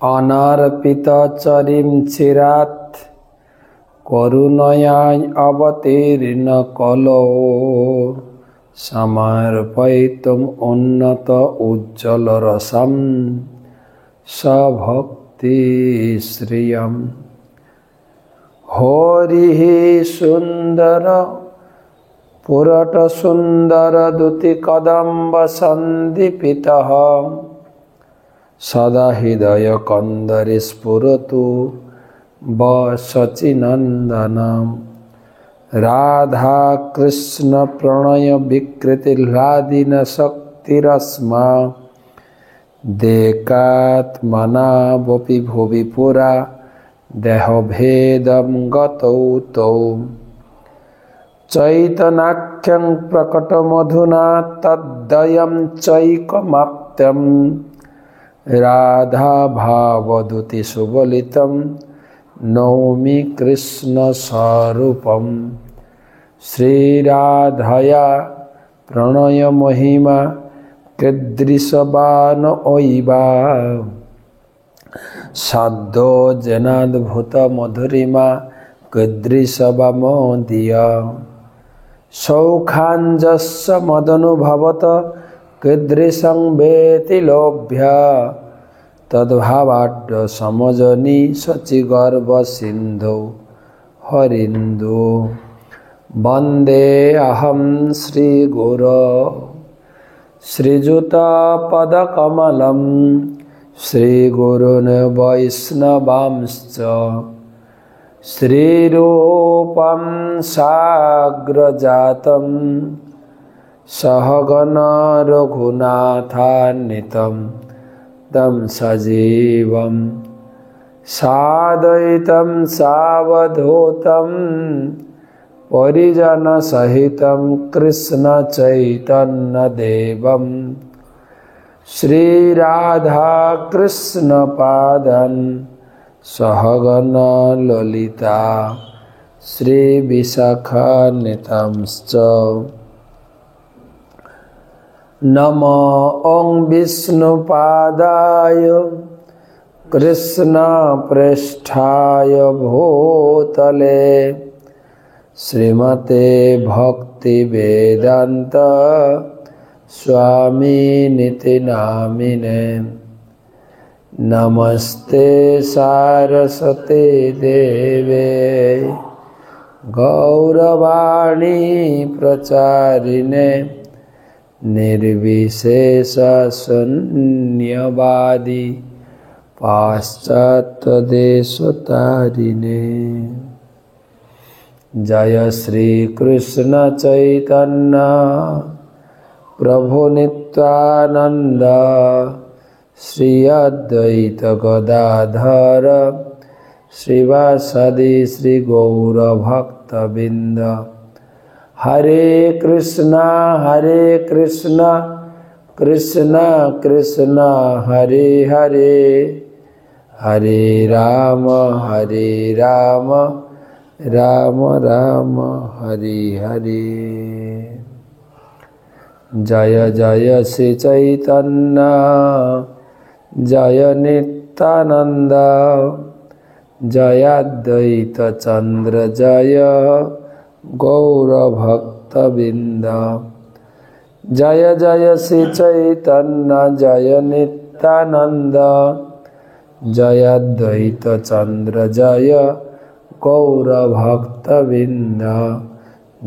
अनार्पित चरिम चिरात् करुणयाय अवतीर्ण कलो समर्पयितुम् उन्नत उज्ज्वल रसम सभक्ति श्रियम्। हरिः सुंदर पुरट सुंदर दुति कदम्ब सन्दीपितः सदा हृदय कंदरे स्फुरतु बशचिनंदनम्। राधा कृष्ण प्रणय विकृतिह्लादिन शक्तिरस्मा देकात्मनावपि भुवि पुरा देहभेदं गतौ तौ। चैतनाख्यं प्रकटमधुना तद्वयं चैकमत्यं राधा भावदूति सुबलितं नौमि कृष्ण स्वरूपम्। श्रीराधया प्रणय महिमा कीदृशवान ओइबा साधो जनाद्भुत मधुरिमा कीदृशवा मोदिया। सौखाञ्जस्य मदनुभवत कीदृशं वेति लोभ्य तद्भावाढ्य समजनि शचिगर्भ सिन्धौ हरिन्दु। वन्दे अहं श्रीगुरो श्रीयुतपदकमलं श्रीगुरून् वैष्णवांश्च श्रीरूपं साग्रजातं सहगण रघुनाथान्वितं तं सजीवं साद्वैतं सावधूतं परिजनसहितं कृष्ण चैतन्य देवं श्रीराधा कृष्ण पादं सहगण ललिता श्रीविशाखान्वितांश्च। नमो ॐ विष्णुपादाय कृष्णप्रेष्ठाय भूतले श्रीमते भक्तिवेदान्त स्वामिनिति नामिने। नमस्ते सारस्वते देवे गौरवाणी प्रचारिणे निर्विशेष शून्यवादी पाश्चात्यदेशतारिणे। जय श्री कृष्ण चैतन्य प्रभु नित्यानंद श्री अद्वैत गदाधर श्रीवासदि श्री गौर भक्तबिंद। हरे कृष्णा कृष्णा कृष्णा हरे हरे हरे राम राम राम हरे हरे। जय जय श्री चैतन्य जय नित्यानंद जय अद्वैत चंद्र जय गौर भक्तबिंद। जय जय श्री चैतन्य जय नित्यानंद जय अद्वैत चंद्र जय गौर भक्तबिंद।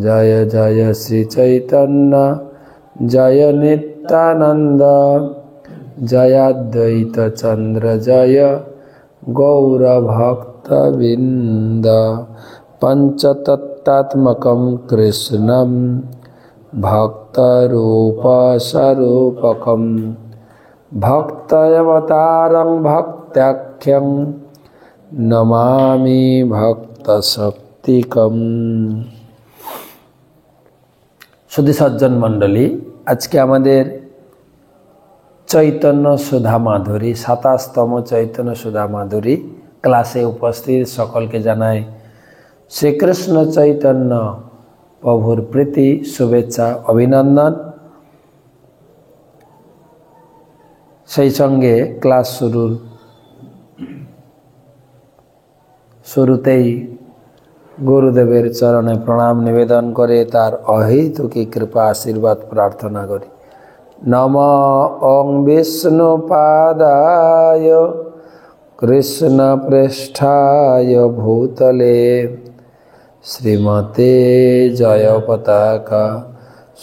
जय जय श्री चैतन्य जय नित्यानंद जय अद्वैत चंद्र जय गौर भक्तबिंद। पंचतत्त्वात्मकं कृष्णं भक्तरूपस्वरूपकं भक्तावतारं भक्त्याख्यं नमामि भक्तशक्तिकम्। सुधी सज्जन मंडली, आज के आमादेर चैतन्य सुधा माधुरी 27तम चैतन्य सुधा माधुरी क्लासे उपस्थित सकल के जानाय श्रीकृष्ण चैतन्य प्रभुर प्रीति शुभेच्छा अभिनंदन। সেই সঙ্গে ক্লাস শুরুর শুরুতেই গুরুদেবের চরণে প্রণাম নিবেদন করে তার অহেতুকী কৃপা আশীর্বাদ প্রার্থনা করি। নম ওং বিষ্ণুপাদায় কৃষ্ণপৃষ্ঠায় ভূতলে শ্রীমতে জয়পতাকা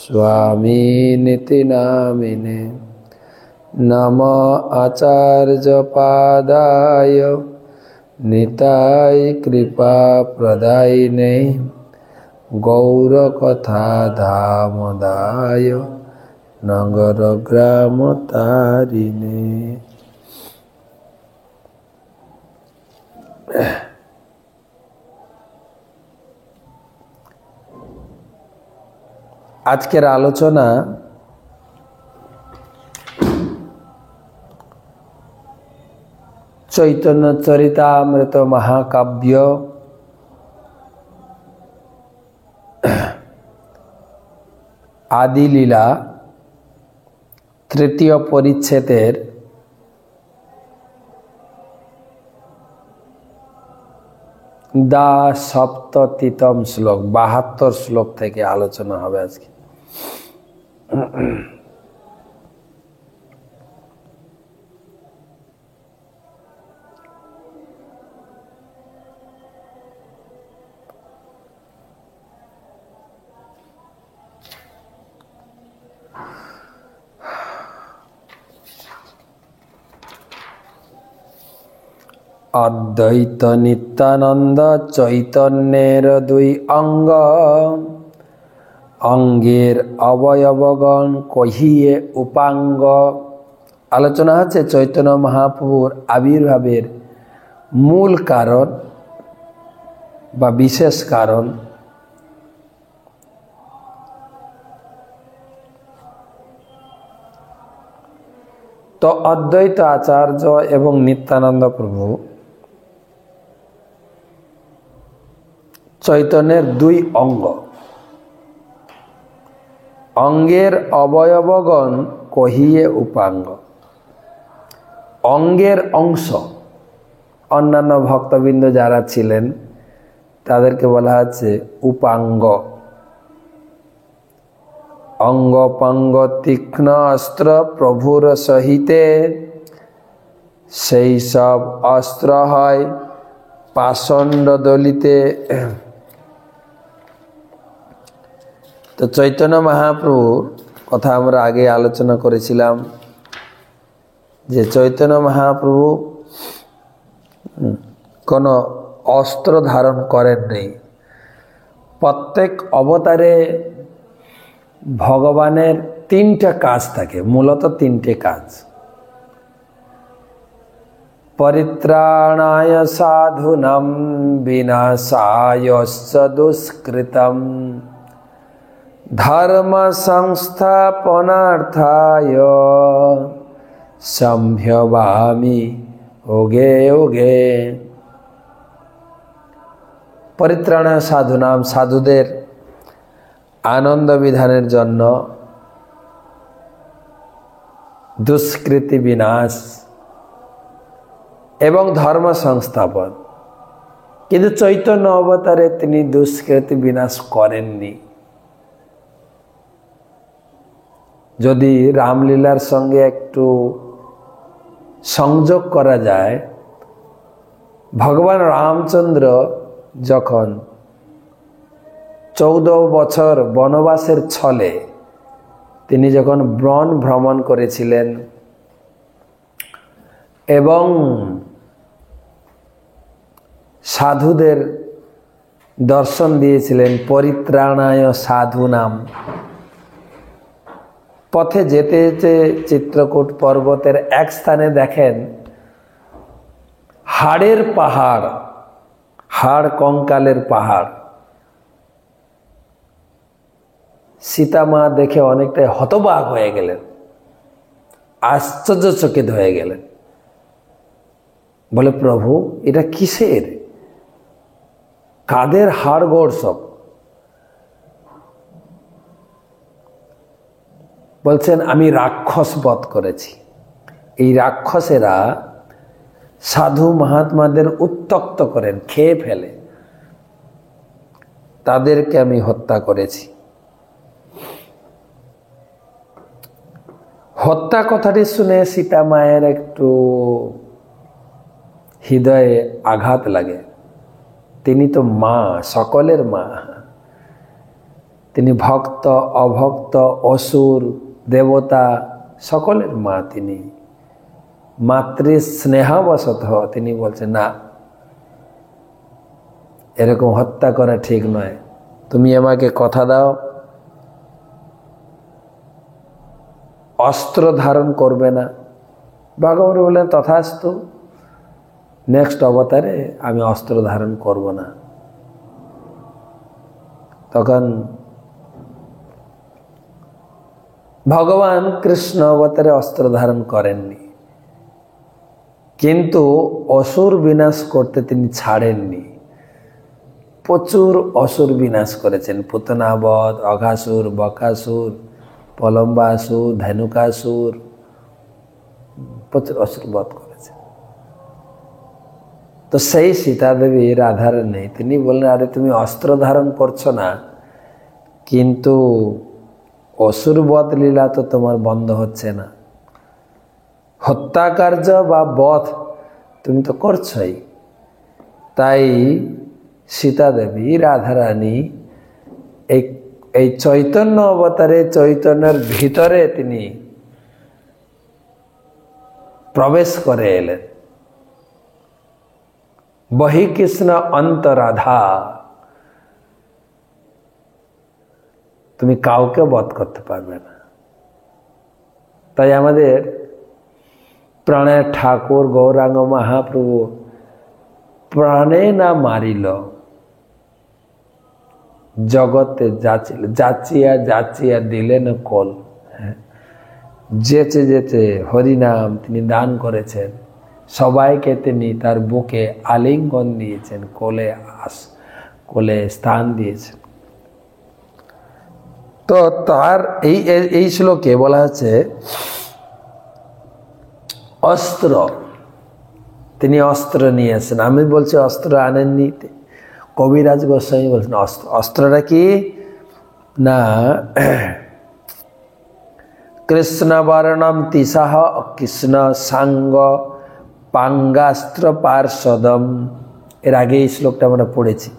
স্বামিনিতি নামিনে। নম আচার্যপাদায় নিতাই কৃপা প্রদায়িনে গৌরকথা ধামদায় নগর গ্রাম তারিণে। আজকের আলোচনা চৈতন্য চরিতামৃত মহাকাব্য আদি লীলা তৃতীয় পরিচ্ছেদের ৭৭তম শ্লোক ৭২ শ্লোক থেকে আলোচনা হবে আজকে। অদ্বৈত নিত্যানন্দ চৈতন্যের দুই অঙ্গ, অঙ্গের অবয়বগণ কহিয়ে উপাঙ্গ। আলোচনা হচ্ছে চৈতন্য মহাপ্রভুর আবির্ভাবের মূল কারণ বা বিশেষ কারণ। তো অদ্বৈত আচার্য এবং নিত্যানন্দ প্রভু চৈতন্যের দুই অঙ্গ, অঙ্গের অবয়বগণ কহিয়ে উপাঙ্গ। অঙ্গের অংশ অন্যান্য ভক্তবৃন্দ যারা ছিলেন তাদেরকে বলা হচ্ছে উপাঙ্গ। অঙ্গ পাঙ্গ তীক্ষ্ণ অস্ত্র প্রভুর সহিতে, সেই সব অস্ত্র হয় পাষণ্ড দলিতে। তো চৈতন্য মহাপ্রভুর কথা আমরা আগে আলোচনা করেছিলাম যে চৈতন্য মহাপ্রভু কোনো অস্ত্র ধারণ করেননি। প্রত্যেক অবতারে ভগবানের তিনটা কাজ থাকে, মূলত তিনটে কাজ। পরিত্রাণায় সাধুনাম বিনাশায় দুষ্কৃতম ধর্ম সংস্থাপনার্থায় সম্ভবামি ওগে ওগে। পরিত্রাণায় সাধুনাম, সাধুদের আনন্দ বিধানের জন্য, দুষ্কৃতি বিনাশ এবং ধর্ম সংস্থাপন। কিন্তু চৈতন্য অবতারে তিনি দুষ্কৃতি বিনাশ করেননি। যদি রামলীলার সঙ্গে একটু সংযোগ করা যায়, ভগবান রামচন্দ্র যখন 14 বছর বনবাসের ছলে তিনি যখন বন ভ্রমণ করেছিলেন এবং সাধুদের দর্শন দিয়েছিলেন, পরিত্রাণায় সাধুনাম। পথে যেতে যেতে চিত্রকূট পর্বতের এক স্থানে দেখেন হাড়ের পাহাড়, হাড় কঙ্কালের পাহাড়। সীতা মা দেখে অনেকটাই হতবাক হয়ে গেলেন, আশ্চর্যচকিত হয়ে গেলেন। বলে, প্রভু এটা কিসের, কাদের হাড়গোড় সব? বলছেন আমি রাক্ষস বধ করেছি। এই রাক্ষসেরা সাধু মহাত্মাদের উত্ত্যক্ত করেন, খেয়ে ফেলে, তাদেরকে আমি হত্যা করেছি। হত্যা কথাটি শুনে সীতা মায়ের একটু হৃদয়ে আঘাত লাগে। তিনি তো মা, সকলের মা। তিনি ভক্ত, অভক্ত, অসুর, দেবতা সকলের মা। তিনি মাতৃ স্নেহাবশত তিনি বলছেন, না, এরকম হত্যা করা ঠিক নয়, তুমি আমাকে কথা দাও অস্ত্র ধারণ করবে না। ভগবান বললেন, তথাস্তু, নেক্সট অবতারে আমি অস্ত্র ধারণ করব না। তখন ভগবান কৃষ্ণ অবতারে অস্ত্র ধারণ করেননি, কিন্তু অসুর বিনাশ করতে তিনি ছাড়েননি। প্রচুর অসুর বিনাশ করেছেন। পুতনাবধ, অঘাসুর, বকাসুর, প্রলম্বাসুর, ধেনুকাসুর, প্রচুর অসুর বধ করেছেন। তো সেই সীতা দেবী রাধার নেই। তিনি বললেন, আরে তুমি অস্ত্র ধারণ করছো না, কিন্তু অসুর বধ লীলা তো তোমার বন্ধ হচ্ছে না। হত্যাকার্য বা বধ তুমি তো করছই। তাই সীতা দেবী রাধারানী এই চৈতন্য অবতারে, চৈতন্যের ভিতরে তিনি প্রবেশ করে এলেন। বহি কৃষ্ণ অন্তরাধা, তুমি কাউকে বধ করতে পারবে না। তাই আমাদের প্রাণের ঠাকুর গৌরাঙ্গ মহাপ্রভু প্রাণে না মারিল, জগতে যাচিল, যাচিয়া যাচিয়া দিলেন কল। যেতে যেতে হরিনাম তিনি দান করেছেন, সবাইকে তিনি তার বুকে আলিঙ্গন দিয়েছেন, কোলে স্থান দিয়েছেন। তো তার এই শ্লোকে বলা হচ্ছে অস্ত্র, তিনি অস্ত্র নিয়ে আসেন। আমি বলছি অস্ত্র আনেননি, কবিরাজ গোস্বামী বলছেন অস্ত্রটা কি না, কৃষ্ণ বর্ণম তিসাহ কৃষ্ণ সাঙ্গ পাঙ্গাস্ত্র পার্শ্বদম। এর আগে এই শ্লোকটা আমরা পড়েছি।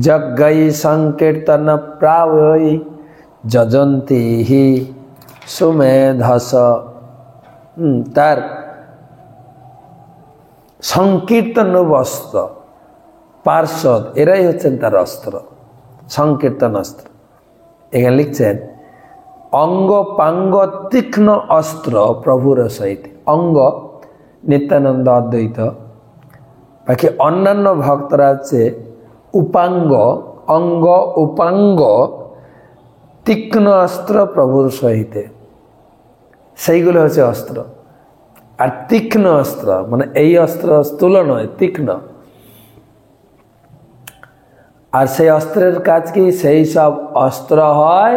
যজ্ঞই সংকীর্তন প্রায় যজন্তি হি সুমেধস। তার সংকীর্তন বস্ত্র, পার্শ্বদ, এরাই হচ্ছেন তার অস্ত্র, সংকীর্তন অস্ত্র। এখানে লিখছেন অঙ্গ পাঙ্গ তীক্ষ্ণ অস্ত্র প্রভুর সহিত। অঙ্গ নিত্যানন্দ অদ্বৈত, বাকি অন্যান্য ভক্তরা হচ্ছে উপাঙ্গ, অঙ্গ উপাঙ্গ তীক্ষ্ণ অস্ত্র প্রভুর সহিতে, সেইগুলো হচ্ছে অস্ত্র। আর তীক্ষ্ণ অস্ত্র মানে এই অস্ত্র স্থূল নয়, তীক্ষ্ণ। আর সেই অস্ত্রের কাজ কি? সেই সব অস্ত্র হয়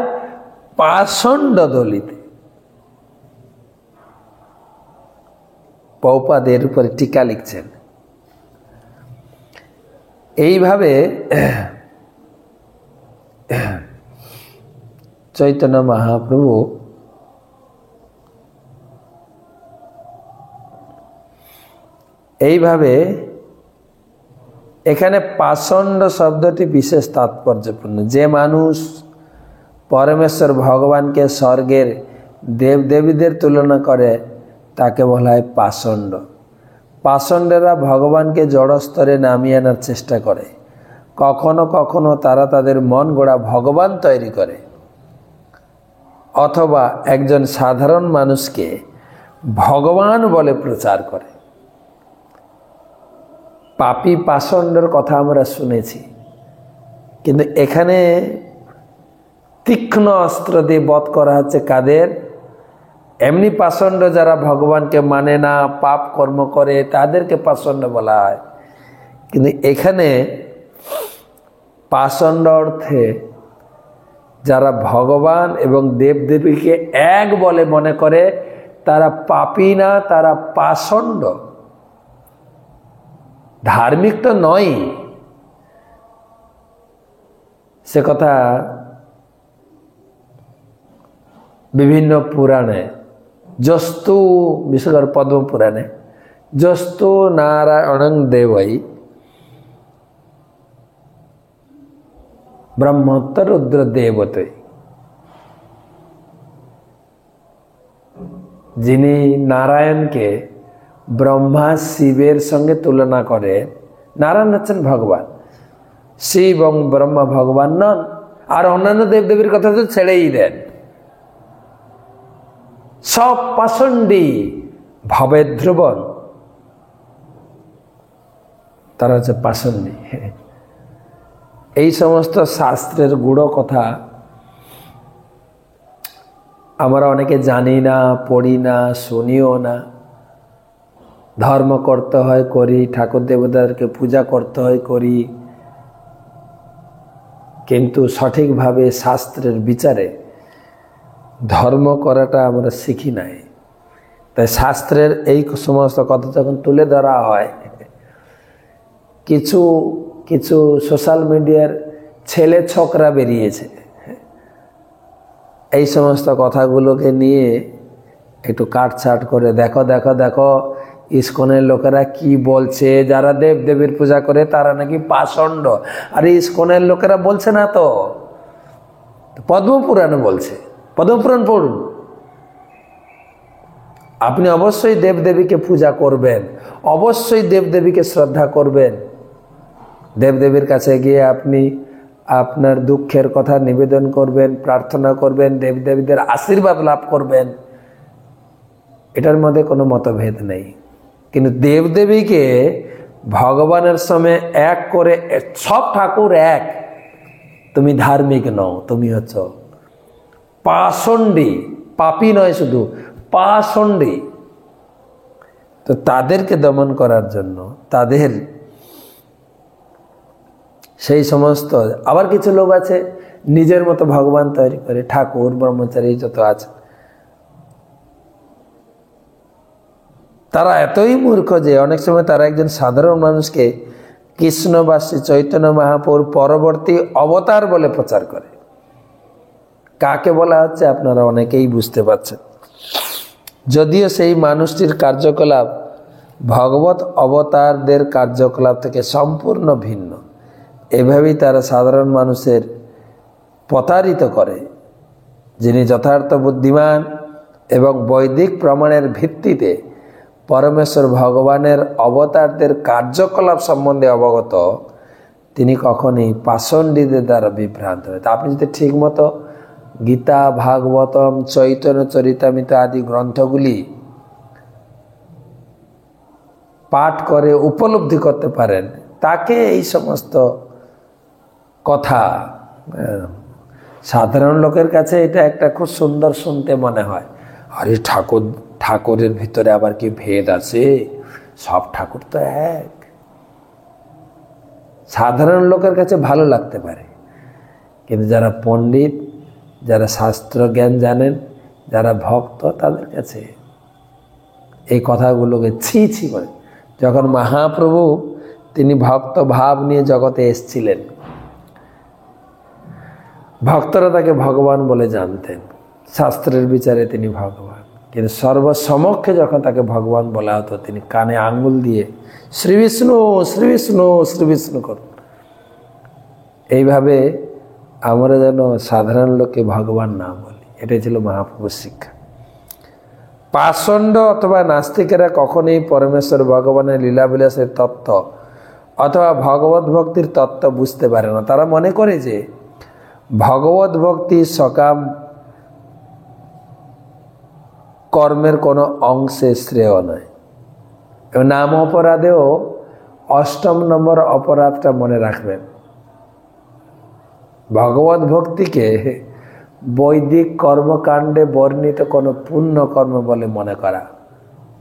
পাষণ্ড দলিতে। প্রভুপাদ এর উপরে টিকা লিখছেন। এইভাবে চৈতন্য মহাপ্রভু এইভাবে, এখানে পাষণ্ড শব্দটি বিশেষ তাৎপর্যপূর্ণ। যে মানুষ পরমেশ্বর ভগবানকে স্বর্গের দেবদেবীদের তুলনা করে তাকে বলা হয় পাষণ্ড। পাষণ্ডেরা ভগবানকে জড়স্তরে নামিয়ে আনার চেষ্টা করে। কখনো কখনো তারা তাদের মন গড়া ভগবান তৈরি করে, অথবা একজন সাধারণ মানুষকে ভগবান বলে প্রচার করে। পাপী পাষণ্ডের কথা আমরা শুনেছি, কিন্তু এখানে তীক্ষ্ণ অস্ত্র দিয়ে বধ করা হচ্ছে কাদের? এমনি পাষণ্ড যারা ভগবানকে মানে না, পাপ কর্ম করে, তাদেরকে পাষণ্ড বলা হয়। কিন্তু এখানে পাষণ্ড অর্থে যারা ভগবান এবং দেবদেবীকে এক বলে মনে করে, তারা পাপী না, তারা পাষণ্ড। ধার্মিক তো নয়, সে কথা বিভিন্ন পুরাণে, যস্তু বিশেষ করে পদ্ম পুরাণে, যস্তু নারায়ণং দেবৈ ব্রহ্মোত্তর রুদ্র দেবতৈ, যিনি নারায়ণকে ব্রহ্মা শিবের সঙ্গে তুলনা করে, নারায়ণ হচ্ছেন ভগবান, শিব এবং ব্রহ্মা ভগবান নন। আর অন্যান্য দেবদেবীর কথা তো ছেড়েই দেন, সব পাষণ্ডী ভবের ধ্রুবন, তারা হচ্ছে পাষণ্ডী। এই সমস্ত শাস্ত্রের গূঢ় কথা আমরা অনেকে জানি না, পড়ি না, শুনিও না। ধর্ম করতে হয় করি, ঠাকুর দেবতাদেরকে পূজা করতে হয় করি, কিন্তু সঠিকভাবে শাস্ত্রের বিচারে ধর্ম করাটা আমরা শিখি নাই। তাই শাস্ত্রের এই সমস্ত কথা যখন তুলে ধরা হয়, কিছু কিছু সোশ্যাল মিডিয়ার ছেলে ছোকরা বেরিয়েছে, এই সমস্ত কথাগুলোকে নিয়ে একটু কাটছাট করে দেখো দেখো দেখো ইস্কনের লোকেরা কি বলছে, যারা দেবদেবীর পূজা করে তারা নাকি পাষণ্ড। আর ইস্কনের লোকেরা বলছে না তো, পদ্মপুরাণে বলছে, পদ্মপুরাণ পড়ুন। আপনি অবশ্যই দেবদেবীকে পূজা করবেন, অবশ্যই দেবদেবীকে শ্রদ্ধা করবেন। দেবদেবীর কাছে গিয়ে আপনি আপনার দুঃখের কথা নিবেদন করবেন, প্রার্থনা করবেন, দেবদেবীদের আশীর্বাদ লাভ করবেন, এটার মধ্যে কোনো মতভেদ নেই। কিন্তু দেবদেবীকে ভগবানের সঙ্গে এক করে, সব ঠাকুর এক, তুমি ধার্মিক নও, তুমি হচ্ছ পাষণ্ডী, পাপী নয় শুধু পাষণ্ডী। তো তাদেরকে দমন করার জন্য তাদের সেই সমস্ত, আবার কিছু লোক আছে নিজের মতো ভগবান তৈরি করে, ঠাকুর ব্রহ্মচারী যত আছে, তারা এতই মূর্খ যে অনেক সময় তারা একজন সাধারণ মানুষকে কৃষ্ণবাসী চৈতন্য মহাপ্রভুর পরবর্তী অবতার বলে প্রচার করে। কাকে বলা হচ্ছে আপনারা অনেকেই বুঝতে পারছেন, যদিও সেই মানুষটির কার্যকলাপ ভগবত অবতারদের কার্যকলাপ থেকে সম্পূর্ণ ভিন্ন। এভাবেই তারা সাধারণ মানুষের প্রতারিত করে। যিনি যথার্থ বুদ্ধিমান এবং বৈদিক প্রমাণের ভিত্তিতে পরমেশ্বর ভগবানের অবতারদের কার্যকলাপ সম্বন্ধে অবগত, তিনি কখনই পাষণ্ডীদের দ্বারা বিভ্রান্ত হয়। তা আপনি যদি ঠিকমতো গীতা, ভাগবতম, চৈতন্য চরিতামৃত আদি গ্রন্থগুলি পাঠ করে উপলব্ধি করতে পারেন, তাকে এই সমস্ত কথা, সাধারণ লোকের কাছে এটা একটা খুব সুন্দর শুনতে মনে হয়, আরে ঠাকুরের ভিতরে আবার কি ভেদ আছে, সব ঠাকুর তো এক। সাধারণ লোকের কাছে ভালো লাগতে পারে, কিন্তু যারা পণ্ডিত, যারা শাস্ত্র জ্ঞান জানেন, যারা ভক্ত, তাদের কাছে এই কথাগুলোকে ছি ছি করে। যখন মহাপ্রভু তিনি ভক্ত ভাব নিয়ে জগতে এসেছিলেন, ভক্তরা তাকে ভগবান বলে জানতেন, শাস্ত্রের বিচারে তিনি ভগবান। কিন্তু সর্বসমক্ষে যখন তাকে ভগবান বলা হতো, তিনি কানে আঙ্গুল দিয়ে শ্রী বিষ্ণু শ্রী বিষ্ণু শ্রী বিষ্ণু করুন। এইভাবে আমরা যেন সাধারণ লোকে ভগবান না বলি, এটাই ছিল মহাপ্রভুর শিক্ষা। পাষণ্ড অথবা নাস্তিকেরা কখনোই পরমেশ্বর ভগবানের লীলাবিলাসের তত্ত্ব অথবা ভগবত ভক্তির তত্ত্ব বুঝতে পারে না। তারা মনে করে যে ভগবত ভক্তি সকাম কর্মের কোনো অংশে শ্রেয় নয়। নাম অপরাধেও ৮ম নম্বর অপরাধটা মনে রাখবেন, ভগবত ভক্তিকে বৈদিক কর্মকাণ্ডে বর্ণিত কোনো পুণ্য কর্ম বলে মনে করা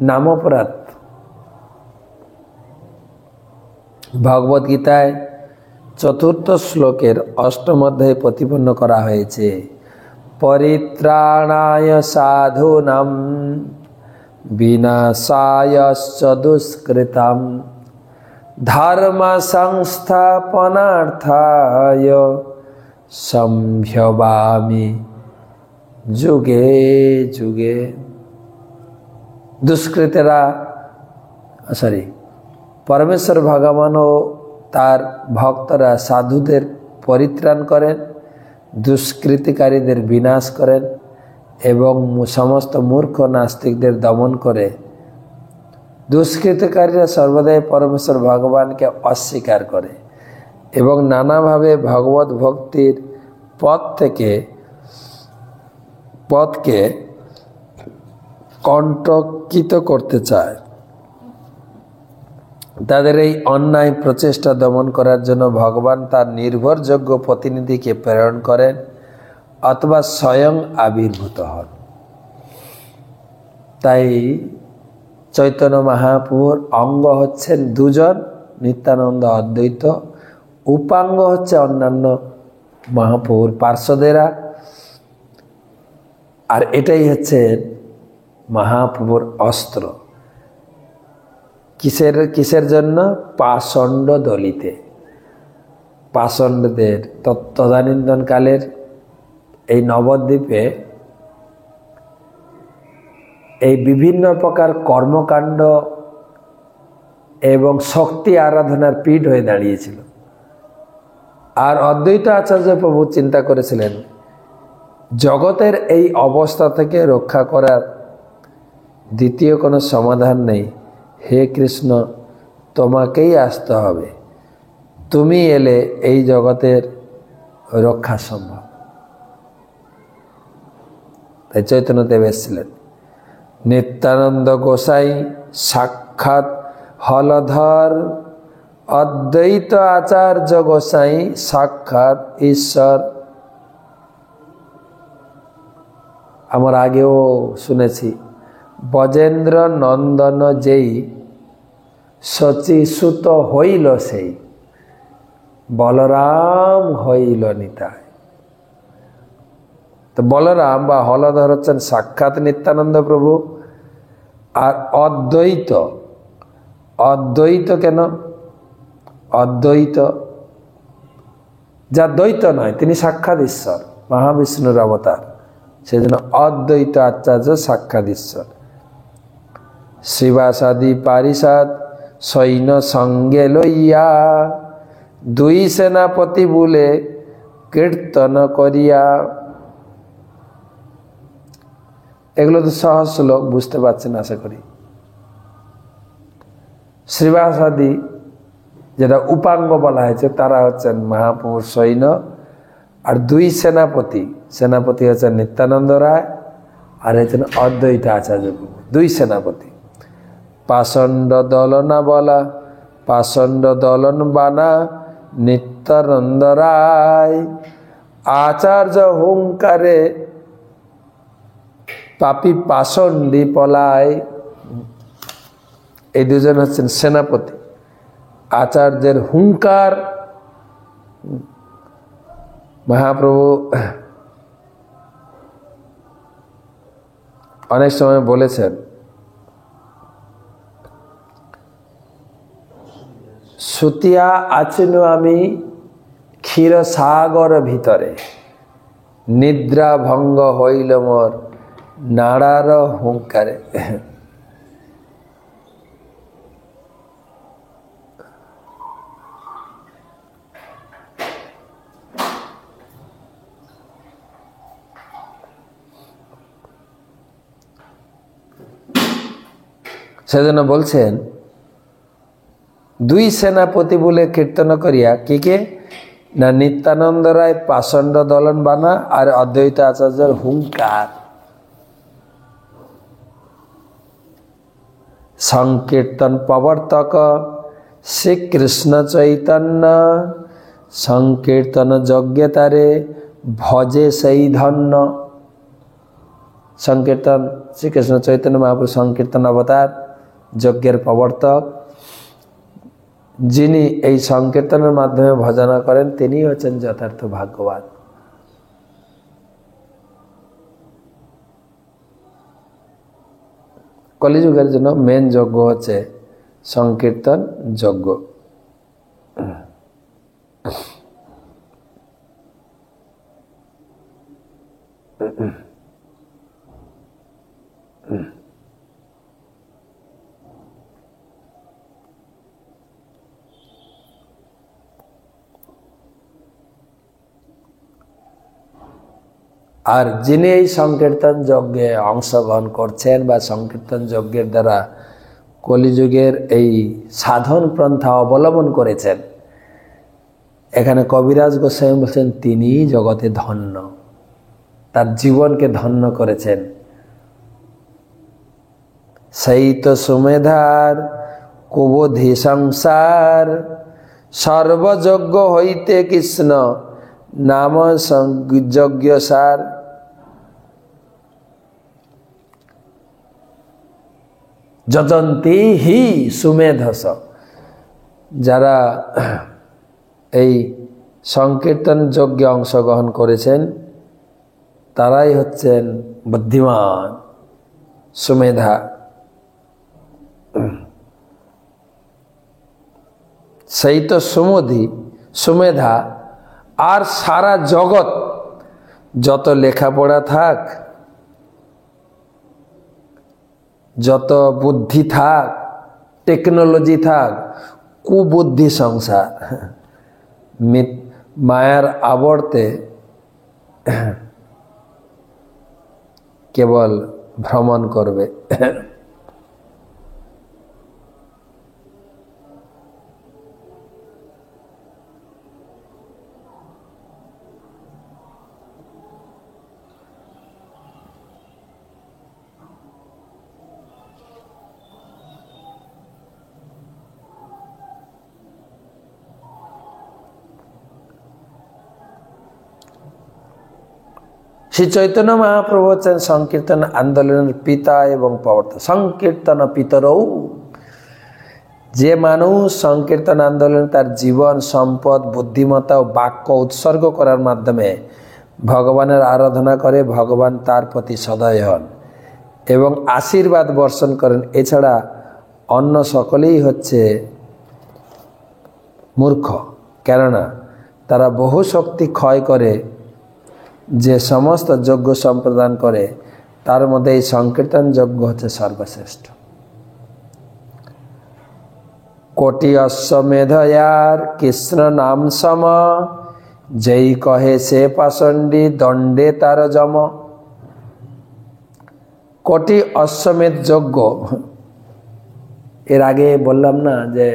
নাম অপরাধ। ভগবত গীতায় ৪র্থ শ্লোকের ৮ম অধ্যায়ে প্রতিপন্ন করা হয়েছে, পরিত্রাণায় সাধুনাম বিনাশায়শ্চ দুষ্কৃতাম धर्म संस्थापनार्थाय संभवामि যুগে যুগে। দুষ্কৃতেরা পরমেশ্বর ভগবান ও তার ভক্তরা সাধুদের পরিত্রাণ করেন, দুষ্কৃতিকারীদের বিনাশ করেন এবং সমস্ত মূর্খ নাস্তিকদের দমন করে। দুষ্কৃতিকারীরা সর্বদাই পরমেশ্বর ভগবানকে অস্বীকার করে এবং নানাভাবে ভগবত ভক্তির পথকে কণ্টকিত করতে চায়। তাদের এই অন্যায় প্রচেষ্টা দমন করার জন্য ভগবান তার নির্ভরযোগ্য প্রতিনিধিকে প্রেরণ করেন অথবা স্বয়ং আবির্ভূত হন। তাই চৈতন্য মহাপ্রভুর অঙ্গ হচ্ছেন দুজন, নিত্যানন্দ অদ্বৈত, উপাঙ্গ হচ্ছে অন্যান্য মহাপ্রভুর পার্শ্বদেরা। আর এটাই হচ্ছে মহাপ্রভুর অস্ত্র। কিসের জন্য? পাষণ্ড দলিতে। পাষণ্ডদের তদানীন্তনকালের এই নবদ্বীপে এই বিভিন্ন প্রকার কর্মকাণ্ড এবং শক্তি আরাধনার পীঠ হয়ে দাঁড়িয়েছিল। আর অদ্বৈত আচার্য প্রভু চিন্তা করেছিলেন জগতের এই অবস্থা থেকে রক্ষা করার দ্বিতীয় কোনো সমাধান নেই। হে কৃষ্ণ, তোমাকেই আসতে হবে, তুমি এলে এই জগতের রক্ষা সম্ভব। তাই চৈতন্যদেব এসেছিলেন। নিত্যানন্দ গোসাই সাক্ষাৎ হলধর, অদ্বৈত আচার্য গোসাই সাক্ষাৎ ঈশ্বর। আমার আগেও শুনেছি, বজেন্দ্র নন্দন যেই শচীসুত হইল সেই, বলরাম হইল নিতাই। তো বলরাম বা হলধর হচ্ছেন সাক্ষাৎ নিত্যানন্দ প্রভু। আর অদ্বৈত কেন? অদ্বৈত যা দ্বৈত নয়, তিনি সাক্ষাৎ ঈশ্বর, মহাবিষ্ণুর অবতার, সেজন্য অদ্বৈত আচার্য সাক্ষাৎ ঈশ্বর। শিবাসাদি পারিষদ সৈন্য সঙ্গে লইয়া, দুই সেনাপতি বলে কীর্তন করিয়া। এগুলো তো সহজ শ্লোক, বুঝতে পারছেন আশা করি। শ্রীবাসাদি যেটা উপাঙ্গ বলা হয়েছে, তারা হচ্ছেন মহাপ্রভুর সৈন্য। আর দুই সেনাপতি হচ্ছেন নিত্যানন্দ রায় আর হচ্ছেন অদ্বৈত আচার্য প্রভু, দুই সেনাপতি। পাষণ্ড দলনা বলা, পাষণ্ড দলন বানা নিত্যানন্দ রায়, আচার্য হুঙ্কারে পাপী পাষণ্ডী পলায়। এই দুজন হচ্ছেন সেনাপতি। আচার্যের হুঙ্কার, মহাপ্রভু অনেক সময় বলেছেন, সুতিয়া আছিনু আমি ক্ষীর সাগর ভিতরে, নিদ্রা ভঙ্গ হইল মোর নাড়ার হুঙ্কারে। সেজন্য বলছেন, দুই সেনাপতি বলে কীর্তন করিয়া কে না নিত্যানন্দ রায় পাষণ্ড দলন বানা আর অদ্বৈত আচার্যের হুঙ্কার। সংকীর্তন প্রবর্তক শ্রীকৃষ্ণ চৈতন্য, সংকীর্তন যজ্ঞতারে ভজে সেই ধন্য। সংকীর্তন শ্রীকৃষ্ণ চৈতন্য মহাপ্রভু সংকীর্তন অবতার, যজ্ঞের প্রবর্তক। যিনি এই সংকীর্তনের মাধ্যমে ভজনা করেন তিনি হচ্ছেন যথার্থ ভাগ্যবান। কলিযুগের জন্য মেন যজ্ঞ হচ্ছে সংকীর্তন যজ্ঞ। আর যিনি এই সংকীর্তন যজ্ঞে অংশগ্রহণ করছেন বা সংকীর্তন যজ্ঞের দ্বারা কলিযুগের এই সাধন পন্থা অবলম্বন করেছেন, এখানে কবিরাজ গোস্বামী বলছেন তিনি জগতে ধন্য, তার জীবনকে ধন্য করেছেন। সেই তো সুমেধার কুবোধি সংসার, সর্বযজ্ঞ হইতে কৃষ্ণ নাম যজ্ঞ সার। যজন্তি হি সুমেধস, যারা এই সংকীর্তন যজ্ঞে অংশগ্রহণ করেছেন তারাই হচ্ছেন বুদ্ধিমান, সুমেধা। সেই তো সুমেধা। আর সারা জগৎ যত লেখাপড়া থাক, যত বুদ্ধি থাক, টেকনোলজি থাক, কুবুদ্ধি সংসার মায়ার আবর্তে কেবল ভ্রমণ করবে। শ্রী চৈতন্য মহাপ্রভু হচ্ছেন সংকীর্তন আন্দোলনের পিতা এবং প্রবর্তক। সংকীর্তন পিতরৌ, যে মানুষ সংকীর্তন আন্দোলন তার জীবন, সম্পদ, বুদ্ধিমত্তা ও বাক্য উৎসর্গ করার মাধ্যমে ভগবানের আরাধনা করে, ভগবান তার প্রতি সদয় হন এবং আশীর্বাদ বর্ষণ করেন। এছাড়া অন্য সকলেই হচ্ছে মূর্খ, কেননা তারা বহু শক্তি ক্ষয় করে যে সমস্ত যজ্ঞ সম্প্রদান করে, তার মধ্যে এই সংকীর্তন যজ্ঞ হচ্ছে সর্বশ্রেষ্ঠ। কোটি অশ্বমেধয়ার কৃষ্ণ নাম সম, যেই কহে সে পাষণ্ডী দণ্ডে তার যম। কোটি অশ্বমেধ যজ্ঞ, এর আগে বললাম না যে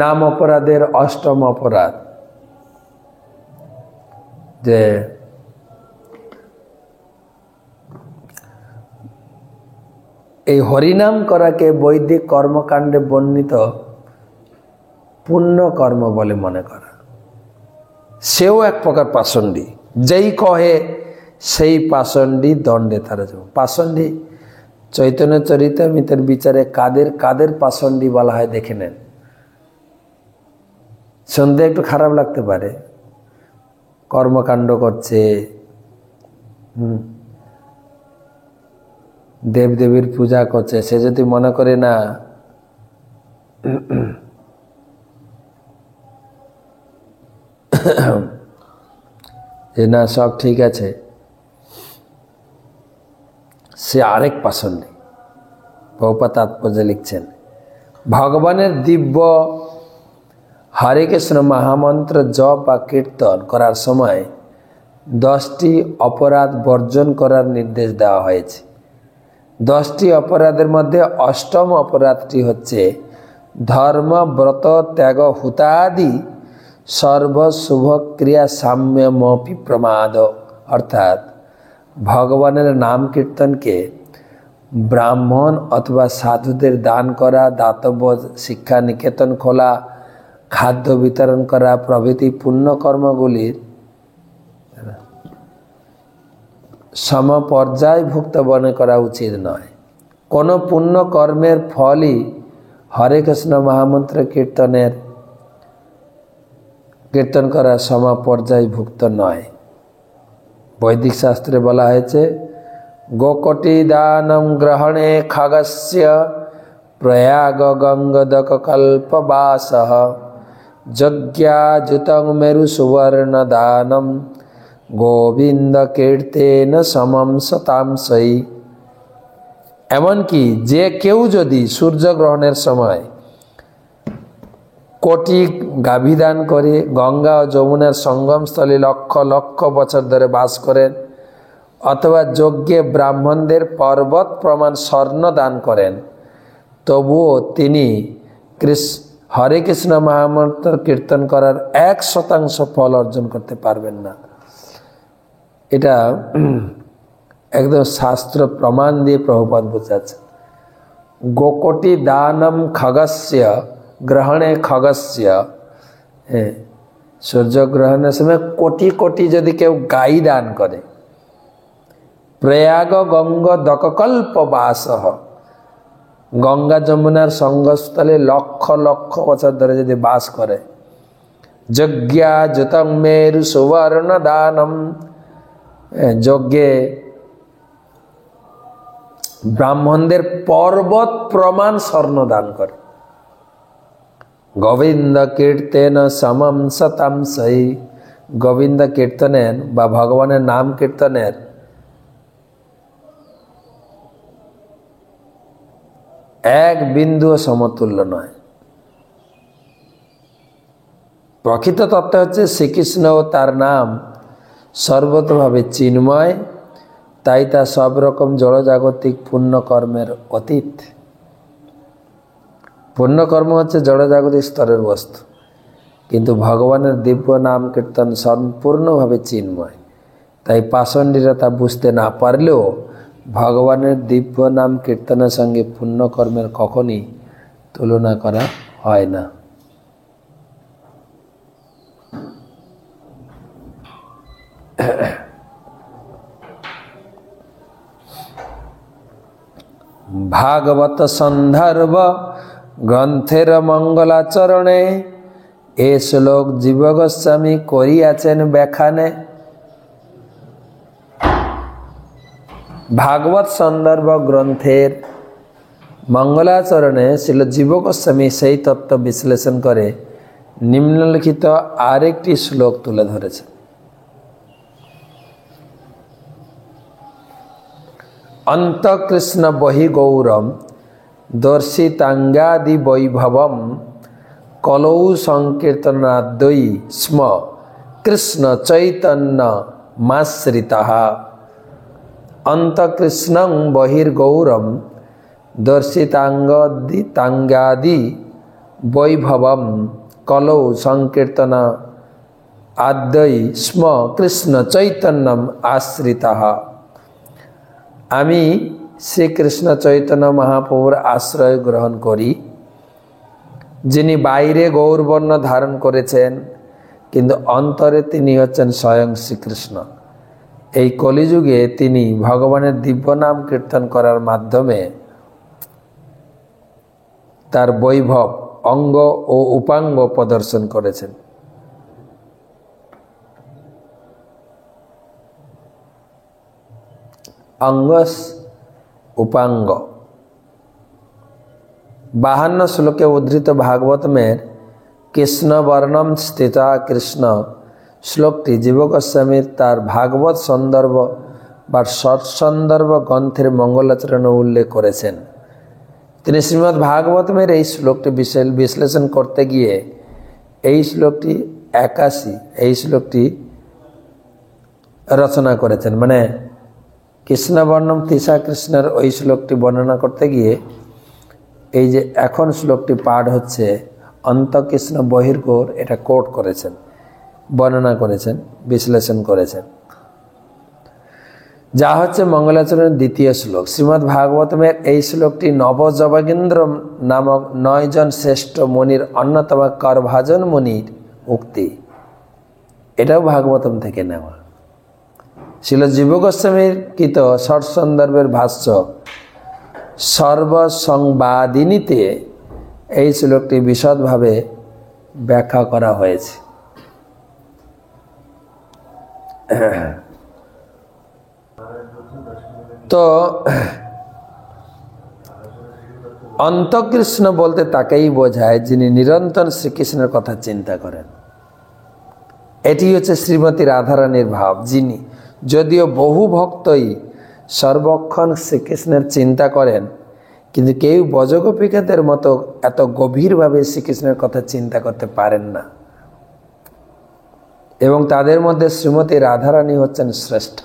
নাম অপরাধের অষ্টম অপরাধ, যে এই হরিনাম করাকে বৈদিক কর্মকাণ্ডে বর্ণিত পুণ্য কর্ম বলে মনে করা, সেও এক প্রকার পাষণ্ডী। যেই কহে সেই পাষণ্ডী দণ্ডে তারা যাব। পাষণ্ডী চৈতন্য চরিতামৃতের বিচারে কাদের পাষণ্ডী বলা হয় দেখে নেন। শুনতে একটু খারাপ লাগতে পারে, কর্মকাণ্ড করছে, দেবদেবীর পূজা করছে, সে যদি মনে করে না যে না সব ঠিক আছে, সে আরেক পাষণ্ডী। প্রভুপাদ তাৎপর্য লিখছেন, ভগবানের দিব্য হরে কৃষ্ণ মহামন্ত্র জপ বা কীর্তন করার সময় 10টি অপরাধ বর্জন করার নির্দেশ দেওয়া হয়েছে। 10টি অপরাধের মধ্যে অষ্টম অপরাধটি হচ্ছে ধর্ম ব্রত ত্যাগ হুতাদি সর্বশুভ ক্রিয়া সাম্যমপি প্রমাদ, অর্থাৎ ভগবানের নাম কীর্তনকে ব্রাহ্মণ অথবা সাধুদের দান করা, দাতব্য শিক্ষা নিকেতন খোলা, খাদ্য বিতরণ করা প্রভৃতি পুণ্যকর্মগুলির সমপর্যায়ভুক্ত মনে করা উচিত নয়। কোনো পুণ্য কর্মের ফলই হরে কৃষ্ণ মহামন্ত্র কীর্তন করা সমপর্যায়ভুক্ত নয়। বৈদিক শাস্ত্রে বলা হয়েছে, গোকটি দানম গ্রহণে খগস্য प्रयाग गंगदक कल्पवासः यज्ञाजुतं मेरु सुवर्ण दानम गोविंद कीर्तेन समम सताम सई। एमनकि जे केउ यदि सूर्य ग्रहणेर समय कोटी गाभी दान करे गंगा और যমুনার संगम स्थले लक्ष लक्ष बछर धरे बास करें अथवा यज्ञे ब्राह्मणदेर पर्वत प्रमाण स्वर्ण दान करें तबुओ तिनी हरे कृष्ण महामंत्र कीर्तन करार 1% फल अर्जन करते पारबेन ना। এটা एकदम शास्त्र प्रमाण दिए प्रभुपाद बुझाচ্ছেন। गोकोटी दानम खगस्य ग्रहणे खगस्य, सूर्य ग्रहणের समय कोटी कोटी यदि केउ गाई दान करे प्रयाग गंगा दककल्प वासः गंगा যমুনার संगमस्थले लक्ष लक्ष बछर धरे यदि बास करे यज्ञाजुतं मेरु सुवर्ण दानम यज्ञे ब्राह्मणदेर पर्वत प्रमाण स्वर्ण दान करे गोविंद कीर्तन समम सतम सही गोविंद कीर्तनेर बा भगवानेर नाम कीर्तनेर एक बिंदु समतुल्य नय। प्रकृत तत्व हच्छे श्रीकृष्ण ओ तार नाम सर्वतोभावे चिन्मय ताई ता सब रकम जड़जागतिक पुण्य कर्मेर अतीत। पुण्य कर्म हच्छे जड़जागतिक स्तरेर वस्तु किन्तु भगवानेर दिव्य नाम कीर्तन सम्पूर्णभावे चिन्मय ताई पाषण्डिरा ता बुझते ना पारलेও भगवानेर दिव्य नाम कीर्तनेर संगे पुण्य कर्मेर कखनই तुलना करा হয় না। भागवत संदर्भ ग्रंथेर मंगलाचरणे ए श्लोक जीव गोस्वामी करियाছেন ব্যাখ্যানে। भागवत संदर्भ ग्रंथेर मंगलाचरणे श्रील जीव गोस्वामी सेई तत्व विश्लेषण करे निम्नलिखित आरेकटी श्लोक तुले धरेছেন। अंत कृष्ण बहि गौरम दर्शितांगादि वैभवम कलौ संकीर्तनाद्वयी स्म कृष्ण चैतन्य माश्रितः। अंत कृष्णं बहिर्गौरम दर्शितांगादि वैभवम कलौ संकीर्तन आद्वयी स्म कृष्ण चैतन्यम आश्रितः। आमी श्री कृष्ण चैतन्य महाप्रभुर आश्रय ग्रहण करी जिनी बाइरे गौरवर्ण धारण करेছেন किन्तु अंतरे तिनी हচ্ছেন स्वयं श्रीकृष्ण। এই কলিযুগে তিনি ভগবানের দিব্য নাম কীর্তন করার মাধ্যমে তার বৈভব অঙ্গ ও উপাঙ্গ প্রদর্শন করেছেন। अंगस उपांग 52 श्लोके उद्धृत भागवत में कृष्ण वर्णम स्थिता कृष्ण श्लोकटी जीव गोस्वामी तार भागवत सन्दर्भ बा सत्संदर्भ ग्रंथेर मंगलाचरण उल्लेख करेছেন। তিনি श्रीमद् भागवत में এই শ্লোকটি বিশ্লেষণ করতে গিয়ে এই শ্লোকটি 81 এই শ্লোকটি रचना করেছেন। মানে कृष्ण वर्णम तीसा कृष्णर ওই শ্লোকটি বর্ণনা করতে গিয়ে এই যে এখন শ্লোকটি পাঠ হচ্ছে অন্ত কৃষ্ণ বহির্গৌর এটা কোট করেছেন, বর্ণনা করেছেন, বিশ্লেষণ করেছেন। যা হচ্ছে মঙ্গলাচরণের দ্বিতীয় শ্লোক। শ্রীমদ্ ভাগবতমের এই শ্লোকটি নবজবগেন্দ্র নামক 9 জন শ্রেষ্ঠ মুনির অন্যতম করভাজন মুনির উক্তি। এটাও ভাগবতম থেকে নেওয়া। श्रील जीव गोस्वामीर कृत सत्संदर्भेर भाष्य सर्वसंवादिनीते এই শ্লোকটি বিশদভাবে ব্যাখ্যা করা হয়েছে। তো অন্তঃকৃষ্ণ বলতে তাকেই বোঝায় যিনি নিরন্তর শ্রীকৃষ্ণের কথা চিন্তা করেন। এটি হচ্ছে শ্রীমতী রাধারানীর ভাব, যিনি যদিও বহু ভক্তই সর্বক্ষণ শ্রীকৃষ্ণের চিন্তা করেন, কিন্তু কেউ ব্রজগোপিকাদের মতো এত গভীরভাবে শ্রীকৃষ্ণের কথা চিন্তা করতে পারেন না, এবং তাদের মধ্যে শ্রীমতী রাধারানী হচ্ছেন শ্রেষ্ঠ।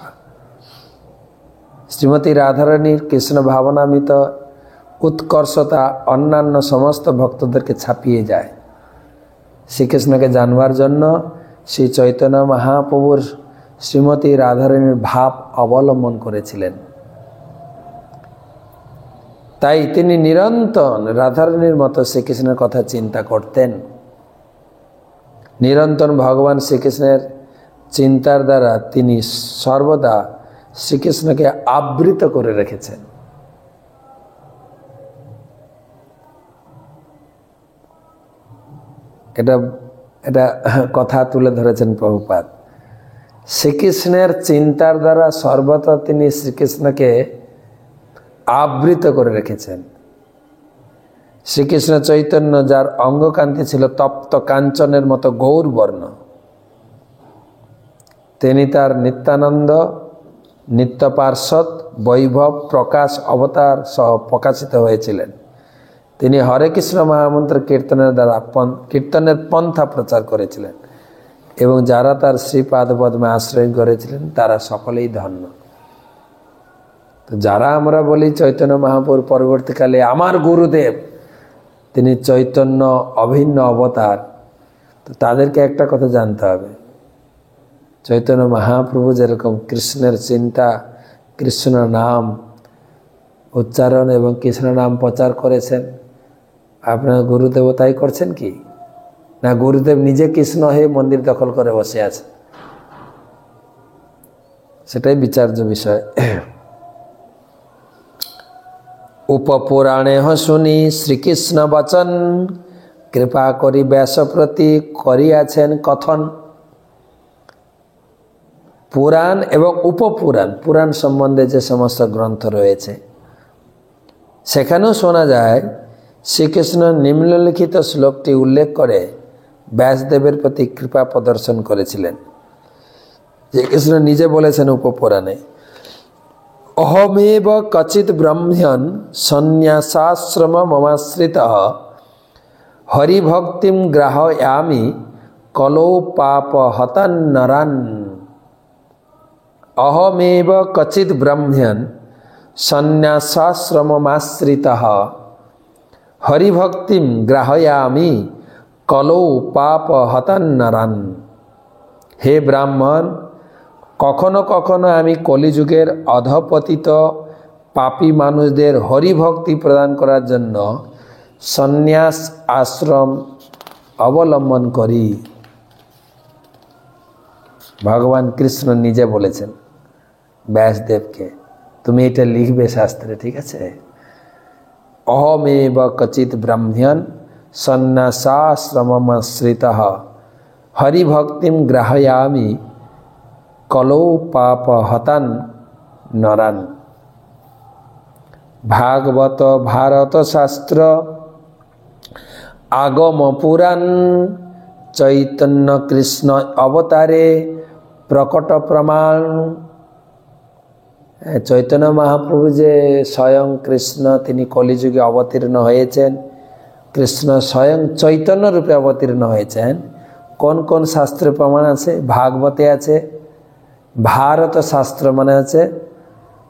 শ্রীমতী রাধারানীর কৃষ্ণ ভাবনামিত উৎকর্ষতা অন্যান্য সমস্ত ভক্তদেরকে ছাপিয়ে যায়। শ্রীকৃষ্ণকে জানবার জন্য শ্রী চৈতন্য মহাপ্রভুর শ্রীমতী রাধারানীর ভাব অবলম্বন করেছিলেন। তাই তিনি নিরন্তর রাধারানীর মতো শ্রীকৃষ্ণের কথা চিন্তা করতেন। নিরন্তর ভগবান শ্রীকৃষ্ণের চিন্তার দ্বারা তিনি সর্বদা শ্রীকৃষ্ণকে আবৃত করে রেখেছেন। এটা কথা তুলে ধরেছেন প্রভুপাদ। শ্রীকৃষ্ণের চিন্তার দ্বারা সর্বদা তিনি শ্রীকৃষ্ণকে আবৃত করে রেখেছেন। শ্রীকৃষ্ণ চৈতন্য, যার অঙ্গকান্তি ছিল তপ্ত কাঞ্চনের মতো গৌর বর্ণ, তিনি তার নিত্যানন্দ, নিত্য পার্ষদ, বৈভব, প্রকাশ অবতার সহ প্রকাশিত হয়েছিলেন। তিনি হরে কৃষ্ণ মহামন্ত্র কীর্তনের দ্বারা কীর্তনের পন্থা প্রচার করেছিলেন, এবং যারা তার শ্রীপাদ পদ্মে আশ্রয় করেছিলেন তারা সকলেই ধন্য। তো যারা আমরা বলি চৈতন্য মহাপ্রভুর পরবর্তীকালে আমার গুরুদেব, তিনি চৈতন্য অভিন্ন অবতার, তো তাদেরকে একটা কথা জানতে হবে, চৈতন্য মহাপ্রভু যেরকম কৃষ্ণের চিন্তা, কৃষ্ণ নাম উচ্চারণ এবং কৃষ্ণ নাম প্রচার করেছেন, আপনার গুরুদেব তাই করছেন কি না? গুরুদেব নিজে কৃষ্ণ হয়ে মন্দির দখল করে বসে আছে, সেটাই বিচার্য বিষয়। উপপুরাণে শুনি শ্রীকৃষ্ণ বচন, কৃপা করি ব্যাস প্রতি করিয়াছেন কথন। পুরাণ এবং উপপুরাণ, পুরাণ সম্বন্ধে যে সমস্ত গ্রন্থ রয়েছে সেখানেও শোনা যায় শ্রীকৃষ্ণ নিম্নলিখিত শ্লোকটি উল্লেখ করে ব্যাসদেবের প্রতি কৃপা প্রদর্শন করেছিলেন। যে কৃষ্ণ নিজে বলেছেন উপপুরাণে, অহমেব কচিৎ ব্রহ্মণ সন্ন্যাসাশ্রম মমাশ্রিত হরিভক্তিম গ্রাহয়ামি কলৌ পাপ হতান্নরান। অহমেব কচিৎ ব্রহ্মণ সন্ন্যাসাশ্রমমাশ্রিত হরিভক্তিম গ্রাহয়ামি কলৌ পাপ হতান্নরান। হে ব্রাহ্মণ, কখনো কখনো আমি কলিযুগের অধপতিত পাপী মানুষদের হরিভক্তি প্রদান করার জন্য সন্ন্যাস আশ্রম অবলম্বন করি। ভগবান কৃষ্ণ নিজে বলেছেন ব্যাসদেবকে, তুমি এটা লিখবে শাস্ত্রে, ঠিক আছে? অহমেব কচিৎ ব্রাহ্মণ সন্ন্যাসাশ্রমমাশ্রিতঃ হরিভক্তিম গ্রাহয়ামি কলৌ পাপ হতান নরান। ভাগবত ভারত শাস্ত্র আগম পুরাণ চৈতন্য কৃষ্ণ অবতারে প্রকট প্রমাণ। চৈতন্য মহাপ্রভু যে স্বয়ং কৃষ্ণ, তিনি কলিযুগে অবতীর্ণ হয়েছেন, কৃষ্ণ স্বয়ং চৈতন্য রূপে অবতীর্ণ হয়েছেন। কোন কোন শাস্ত্রে প্রমাণ আছে? ভাগবতে আছে, ভারত শাস্ত্র মানে আছে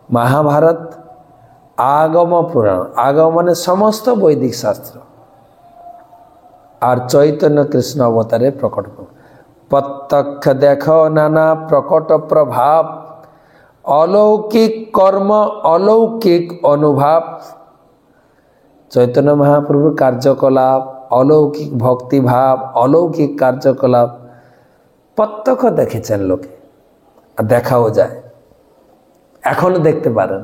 মহাভারত, আগম পুরাণ, আগম মানে সমস্ত বৈদিক শাস্ত্র, আর চৈতন্য কৃষ্ণ অবতারে প্রকট। প্রত্যক্ষ দেখো নানা প্রকট প্রভাব, অলৌকিক কর্ম অলৌকিক অনুভব। চৈতন্য মহাপ্রভুর কার্যকলাপ, অলৌকিক ভক্তিভাব, অলৌকিক কার্যকলাপ প্রত্যক্ষ দেখেছেন লোকে, আর দেখাও যায়, এখনো দেখতে পারেন।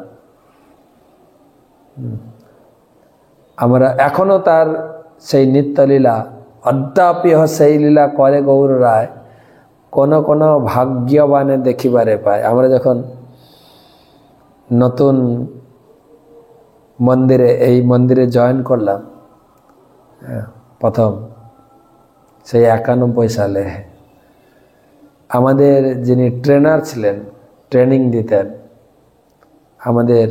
আমরা এখনো তার সেই নিত্যলীলা, অদ্যাপিহ সেই লীলা করে গৌর রায় কোন কোন ভাগ্যবানে দেখিবারে পায়। আমরা যখন নতুন মন্দিরে এই মন্দিরে জয়েন করলাম প্রথম সেই 91 সালে। আমাদের যিনি ট্রেনার ছিলেন, ট্রেনিং দিতেন, আমাদের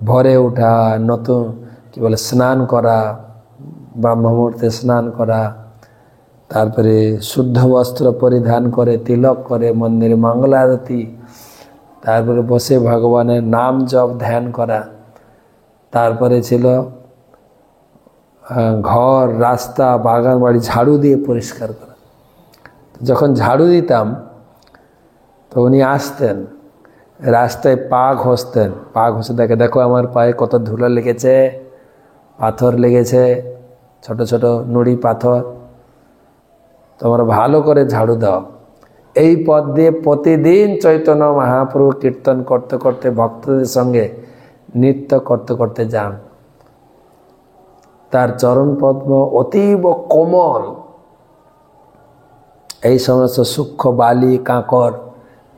ভোরে ওঠা, নতুন কি বলে স্নান করা, ব্রহ্ম মুহূর্তে স্নান করা, তারপরে শুদ্ধ বস্ত্র পরিধান করে তিলক করে মন্দিরে মঙ্গল আরতি, তারপরে বসে ভগবানের নাম জপ ধ্যান করা, তারপরে ছিল ঘর রাস্তা বাগান বাড়ি ঝাড়ু দিয়ে পরিষ্কার করা। যখন ঝাড়ু দিতাম তো উনি আসতেন, রাস্তায় পা ঘষতেন, পা ঘষে দেখে দেখো আমার পায়ে কত ধুলো লেগেছে, পাথর লেগেছে, ছোট ছোট নুড়ি পাথর, তোমরা ভালো করে ঝাড়ু দাও। এই পথ দিয়ে প্রতিদিন চৈতন্য মহাপ্রভু কীর্তন করতে করতে ভক্তদের সঙ্গে নৃত্য করতে করতে যান। তার চরণ পদ্ম অতীব কোমল, এই সমস্ত সূক্ষ্ম বালি কাঁকর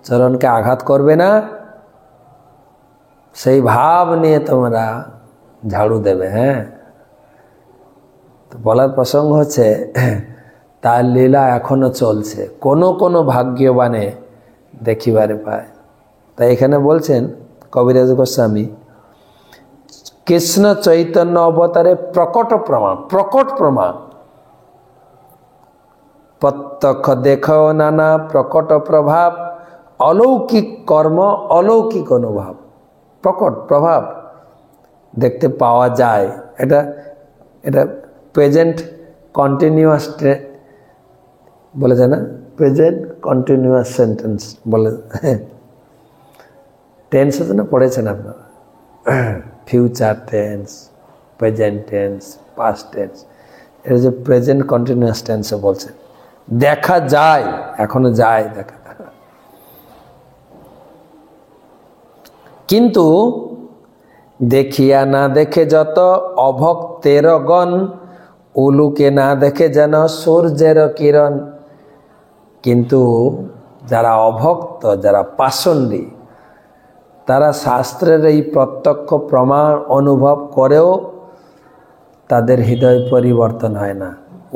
চরণকে আঘাত করবে না, সেই ভাব নিয়ে তোমরা ঝাড়ু দেবে। হ্যাঁ, তো বলার প্রসঙ্গ হচ্ছে তার লীলা এখনো চলছে, কোনো কোনো ভাগ্যবানে দেখিবারে পায়। তাই এখানে বলছেন কবিরাজ গোস্বামী, কৃষ্ণ চৈতন্য অবতারে প্রকট প্রমাণ, প্রকট প্রমাণ, প্রত্যক্ষ দেখো নানা প্রকট প্রভাব, অলৌকিক কর্ম অলৌকিক অনুভব। প্রকট প্রভাব দেখতে পাওয়া যায়, এটা এটা প্রেজেন্ট কন্টিনিউয়াস বলেছে না, প্রেজেন্ট কন্টিনিউয়াস সেন্টেন্স বলে, টেন্স হচ্ছে না, পড়েছেন আপনারা, future tense, present tense, past tense, এটা যে প্রেজেন্ট কন্টিনিউয়াস টেন্সে বলছে, দেখা যায়, এখনো যায় দেখা। কিন্তু দেখিয়া না দেখে যত অভক্তের গণ, উলুকে না দেখে যেন সূর্যের কিরণ। কিন্তু যারা অভক্ত, যারা পাষণ্ডী, তারা শাস্ত্রের এই প্রত্যক্ষ প্রমাণ অনুভব করেও তাদের হৃদয় পরিবর্তন হয় না।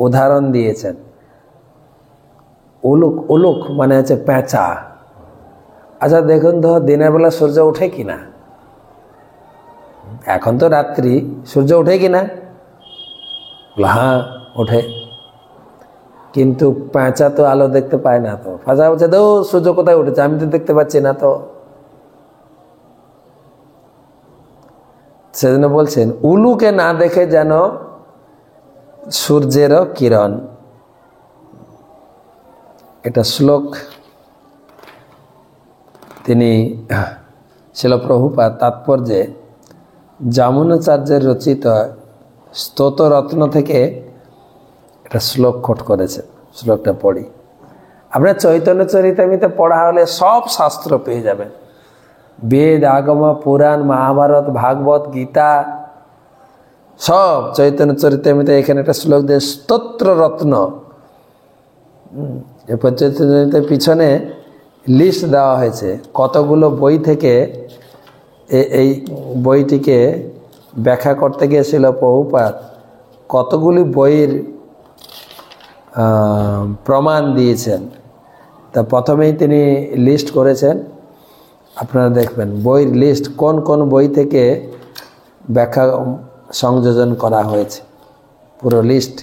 উদাহরণ দিয়েছেন, উলুক, উলুক মানে হচ্ছে পেঁচা। আচ্ছা দেখুন তো দিনের বেলা সূর্য ওঠে কিনা, এখন তো রাত্রি, সূর্য ওঠে কিনা? হ্যাঁ ওঠে, কিন্তু পেঁচা তো আলো দেখতে পায় না। তো পেঁচা বলছে তো সূর্য কোথায় উঠেছে, আমি তো দেখতে পাচ্ছি না। তো সেজন্য বলছেন উলুকে না দেখে যেন সূর্যের কিরণ। এটা শ্লোক তিনি শিল প্রভুপাদ তাৎপর্যে যামুনাচার্যের রচিত স্তোত্ররত্ন থেকে এটা শ্লোক কোট করেছেন। শ্লোকটা পড়ি, আপনার চৈতন্য চরিতামৃতে পড়া হলে সব শাস্ত্র পেয়ে যাবেন, বেদ আগম পুরাণ মহাভারত ভাগবত গীতা সব চৈতন্য চরিতামৃতে। এখানে একটা শ্লোক দিয়ে স্তোত্র রত্ন, চৈতন্যের পিছনে লিস্ট দেওয়া হয়েছে কতগুলো বই থেকে এই বইটিকে ব্যাখ্যা করতে গিয়েছিল প্রভুপাদ, কতগুলি বইয়ের প্রমাণ দিয়েছেন। তা প্রথমেই তিনি লিস্ট করেছেন, আপনারা দেখবেন বইয়ের লিস্ট কোন কোন বই থেকে ব্যাখ্যা সংযোজন করা হয়েছে, পুরো লিস্ট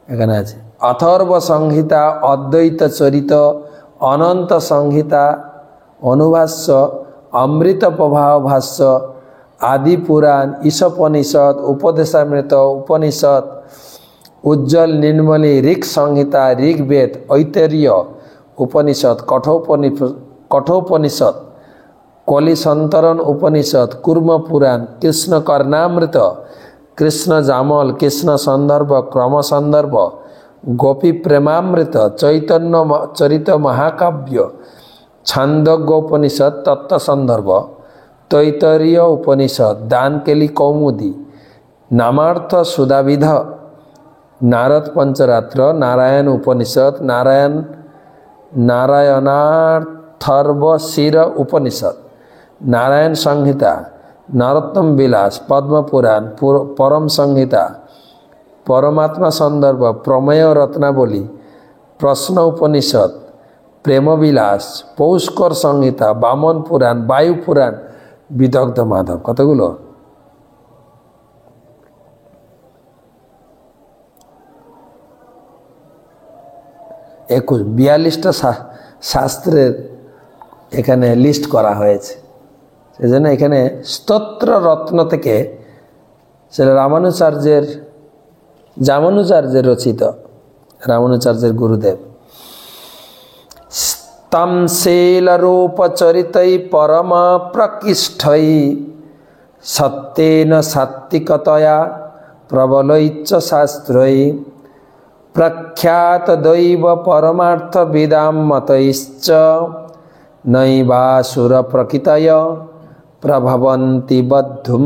এখানে আছে। অথর্ব সংহিতা, অদ্বৈত চরিত, অনন্ত সংহিতা, অনুভাষ্য, অমৃত প্রবাহ ভাষ্য, আদি পুরাণ, ঈশোপনিষদ, উপদেশামৃত উপনিষদ, উজ্জ্বল নির্মলী ঋক সংহিতা, ঋগ্বেদ, ঐতরীয় উপনিষদ, কঠোপনিষদ, কলি সন্তরণ উপনিষদ, কুর্ম পুরাণ, কৃষ্ণ কর্ণামৃত, কৃষ্ণ জামল, কৃষ্ণ সন্দর্ভ, ক্রম সন্দর্ভ, গোপী প্রেমামৃত, চৈতন্য চরিত মহাকাব্য, ছান্দোগ্য উপনিষদ, তত্ত্ব সন্দর্ভ, তৈতরীয় উপনিষদ, দানকেলি কৌমুদী, নামার্থ সুধাবিধ, নারদ পঞ্চরাত্র, নারায়ণ উপনিষদ, নারায়ণার্থর্ব শির উপনিষদ, नारायण संहिता, नरोत्तम विलास, पद्म पुराण, परम संहिता, परमात्मा संदर्भ, प्रमेय रत्नावली, प्रश्न उपनिषद, प्रेम विलास, पौष्कर संहिता, बामन पुराण, वायु पुराण, विदग्ध माधव। कतगुलो? 42টা শাস্ত্রের এখানে লিস্ট করা হয়েছে। সেজন্য এখানে স্তোত্র রত্ন থেকে সেটা রামানুচার্যের রচিত, রামানুচার্যের গুরুদেব। তম শীল রূপ চরিতৈ পরম প্রকৃষ্ঠৈ সত্যেন সাত্বিকতয়া প্রবলৈচ্চ শাস্ত্রৈ प्रख्यात दैव परमार्थ विदाम मतैश्च नैवासुर प्रकृतय प्रभवन्ति बद्धुम।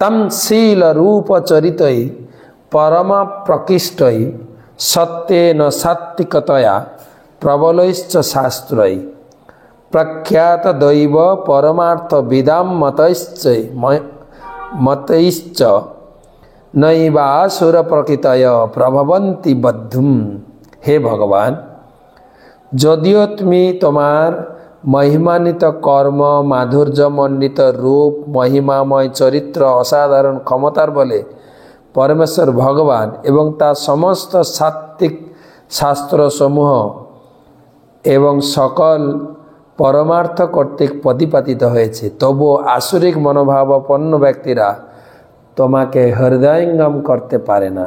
तम शील रूप चरितै परम प्रकृष्टै सत्येन सात्विकतया प्रबलैश्च शास्त्रै प्रख्यात दैव परमार्थ विदाम मतैश्च नैवासुर प्रकृतय प्रभवन्ति बद्धुम। हे भगवान, যদিও তুমি তোমার মহিমান্বিত কর্ম, মাধুর্যমণ্ডিত রূপ, মহিমাময় চরিত্র, অসাধারণ ক্ষমতার বলে পরমেশ্বর ভগবান এবং তার সমস্ত সাত্ত্বিক শাস্ত্রসমূহ এবং সকল পরমার্থ কর্তৃক প্রতিপাদিত হয়েছে, তবুও আসুরিক মনোভাবাপন্ন ব্যক্তিরা তোমাকে হৃদয়ঙ্গম করতে পারে না।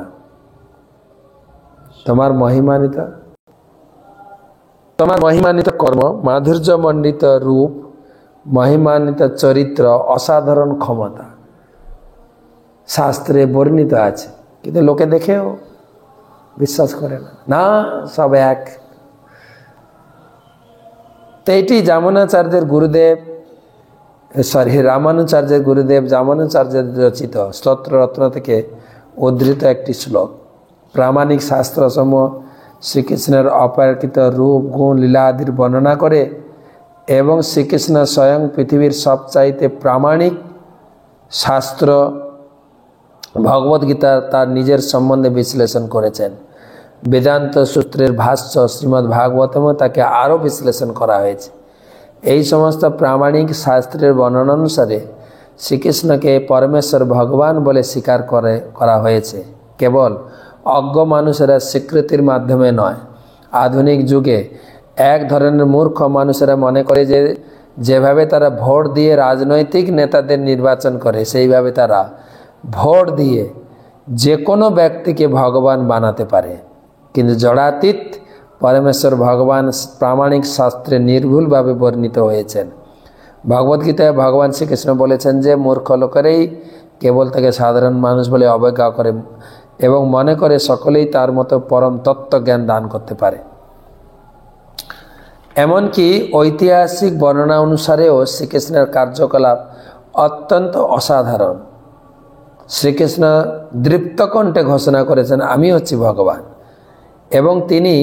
তোমার মহিমান্বিত কর্ম, মাধুর্যমণ্ডিত রূপ, মহিমান্বিত চরিত্র, অসাধারণ ক্ষমতা শাস্ত্রে বর্ণিত আছে, কিন্তু লোকে দেখেও বিশ্বাস করে না, না সব এক। তো এটি রামানুচার্যের গুরুদেব রামানুচার্যের রচিত স্তোত্র রত্ন থেকে উদ্ধৃত একটি শ্লোক। প্রামাণিক শাস্ত্রসমূহ শ্রীকৃষ্ণের অপ্রাকৃত রূপ, গুণ, লীলা আদির বর্ণনা করে এবং শ্রীকৃষ্ণ স্বয়ং পৃথিবীর সবচাইতে প্রামাণিক শাস্ত্র ভগবদ্গীতা তার নিজের সম্বন্ধে বিশ্লেষণ করেছেন। বেদান্ত সূত্রের ভাষ্য শ্রীমদ্ ভাগবতমে তাকে আরও বিশ্লেষণ করা হয়েছে। এই সমস্ত প্রামাণিক শাস্ত্রের বর্ণনা অনুসারে শ্রীকৃষ্ণকে পরমেশ্বর ভগবান বলে স্বীকার করা হয়েছে। কেবল অজ্ঞ মানুষেরা স্বীকৃতির মাধ্যমে নয়। আধুনিক যুগে এক ধরনের মূর্খ মানুষেরা মনে করে যে যেভাবে তারা ভোট দিয়ে রাজনৈতিক নেতাদের নির্বাচন করে, সেইভাবে তারা ভোট দিয়ে যে কোনো ব্যক্তিকে ভগবান বানাতে পারে। কিন্তু জড়াতীত পরমেশ্বর ভগবান প্রামাণিক শাস্ত্রে নির্ভুলভাবে বর্ণিত হয়েছেন। ভগবদ্গীতায় ভগবান শ্রীকৃষ্ণ বলেছেন যে মূর্খ লোকেরাই কেবল তাকে সাধারণ মানুষ বলে অবজ্ঞা করে এবং মনে করে সকলেই তার মতো পরম তত্ত্ব জ্ঞান দান করতে পারে। এমনকি ঐতিহাসিক বর্ণনা অনুসারেও শ্রীকৃষ্ণের কার্যকলাপ অত্যন্ত অসাধারণ। শ্রীকৃষ্ণ দৃপ্তকণ্ঠে ঘোষণা করেছেন, আমি হচ্ছি ভগবান, এবং তিনি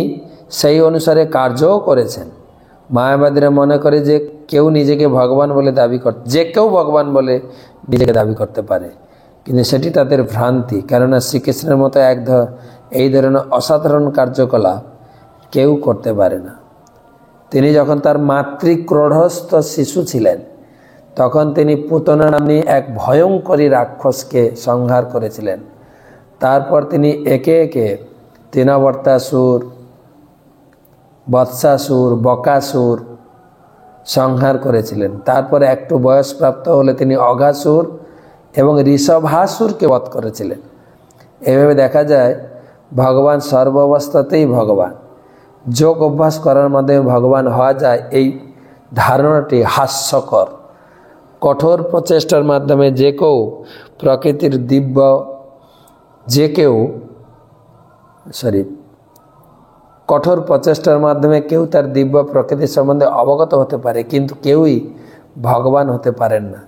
সেই অনুসারে কার্যও করেছেন। মায়াবাদীরা মনে করে যে কেউ নিজেকে ভগবান বলে যে কেউ ভগবান বলে নিজেকে দাবি করতে পারে, কিন্তু সেটি তাদের ভ্রান্তি। কেননা শ্রীকৃষ্ণের মতো এই ধরনের অসাধারণ কার্যকলাপ কেউ করতে পারে না। তিনি যখন তার মাতৃক্রোধস্থ শিশু ছিলেন, তখন তিনি পুতনা নামী এক ভয়ঙ্করী রাক্ষসকে সংহার করেছিলেন। তারপর তিনি একে একে তৃণবর্তাসুর, বৎসাসুর, বকাসুর সংহার করেছিলেন। তারপরে একটু বয়সপ্রাপ্ত হলে তিনি অঘাসুর এবং ঋষভাসুরকে বধ করেছিলেন। এভাবে দেখা যায় ভগবান সর্বাবস্থাতেই ভগবান। যোগ অভ্যাস করার মাধ্যমে ভগবান হওয়া যায়, এই ধারণাটি হাস্যকর। কঠোর প্রচেষ্টার মাধ্যমে যে কেউ প্রকৃতির কঠোর প্রচেষ্টার মাধ্যমে কেউ তার দিব্য প্রকৃতির সম্বন্ধে অবগত হতে পারে, কিন্তু কেউই ভগবান হতে পারেন না।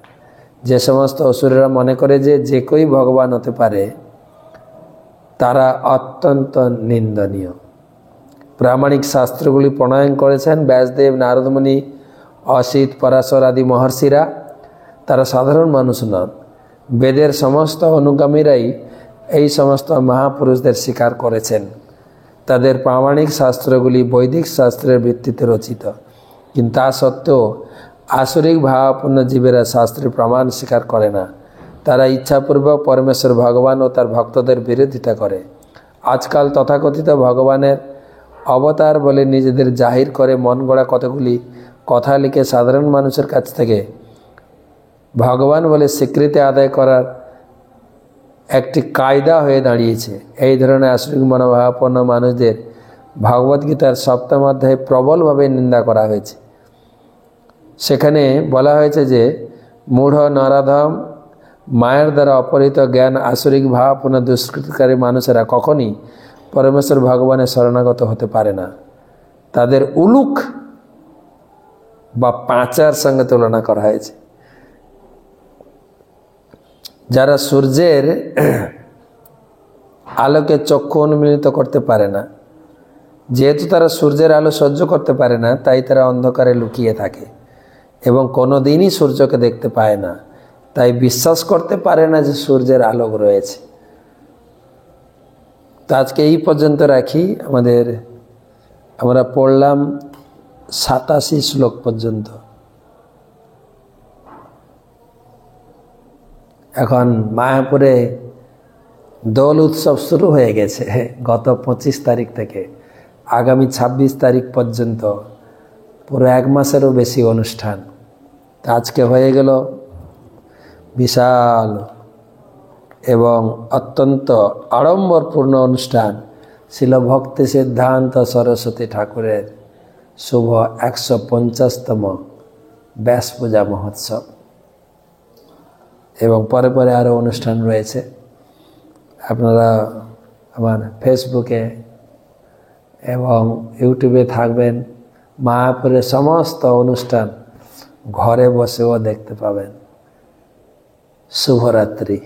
যে সমস্ত অসুরেরা মনে করে যে কেউই ভগবান হতে পারে, তারা অত্যন্ত নিন্দনীয়। প্রামাণিক শাস্ত্রগুলি প্রণয়ন করেছেন ব্যাসদেব, নারদমুনি, অসিত, পরাশর আদি মহর্ষিরা তারা সাধারণ মানুষ নন। বেদের সমস্ত অনুগামীরাই এই সমস্ত মহাপুরুষদের স্বীকার করেছেন। তাদের প্রামাণিক শাস্ত্রগুলি বৈদিক শাস্ত্রের ভিত্তিতে রচিত, কিন্তু তা সত্ত্বেও আসরিক ভাবাপন্ন জীবেরা শাস্ত্রের প্রমাণ স্বীকার করে না। তারা ইচ্ছাপূর্বক পরমেশ্বর ভগবান ও তার ভক্তদের বিরোধিতা করে। আজকাল তথাকথিত ভগবানের অবতার বলে নিজেদের জাহির করে মন গড়া কতগুলি কথা লিখে সাধারণ মানুষের কাছ থেকে ভগবান বলে স্বীকৃতি আদায় করার একটি কায়দা হয়ে দাঁড়িয়েছে। এই ধরনের আসরিক মনোভাবাপন্ন মানুষদের ভগবদ্গীতার সপ্তম অধ্যায়ে প্রবলভাবে নিন্দা করা হয়েছে। সেখানে বলা হয়েছে যে মূঢ়, নরাধম, মায়ের দ্বারা অপহৃত জ্ঞান আসরিক ভাবাপন্ন দুষ্কৃতকারী মানুষেরা কখনই পরমেশ্বর ভগবানের শরণাগত হতে পারে না। তাদের উলুক বা পাঁচার সঙ্গে তুলনা করা হয়েছে। যারা সূর্যের আলোকে চক্ষু উন্মিলিত করতে পারে না, যেহেতু তারা সূর্যের আলো সহ্য করতে পারে না, তাই তারা অন্ধকারে লুকিয়ে থাকে এবং কোনো দিনই সূর্যকে দেখতে পায় না, তাই বিশ্বাস করতে পারে না যে সূর্যের আলোক রয়েছে। তো আজকে এই পর্যন্ত রাখি। আমরা পড়লাম 87 শ্লোক পর্যন্ত। এখন মায়াপুরে দোল উৎসব শুরু হয়ে গেছে গত 25 তারিখ থেকে আগামী 26 তারিখ পর্যন্ত, পুরো 1 মাসেরও বেশি অনুষ্ঠান। তা আজকে হয়ে গেল বিশাল এবং অত্যন্ত আড়ম্বরপূর্ণ অনুষ্ঠান শিল ভক্তি সিদ্ধান্ত সরস্বতী ঠাকুরের শুভ 150তম ব্যাস পূজা মহোৎসব, এবং পরে পরে আরও অনুষ্ঠান রয়েছে। আপনারা আমার ফেসবুকে এবং ইউটিউবে থাকবেন, মায়াপুরের সমস্ত অনুষ্ঠান ঘরে বসেও দেখতে পাবেন। শুভরাত্রি।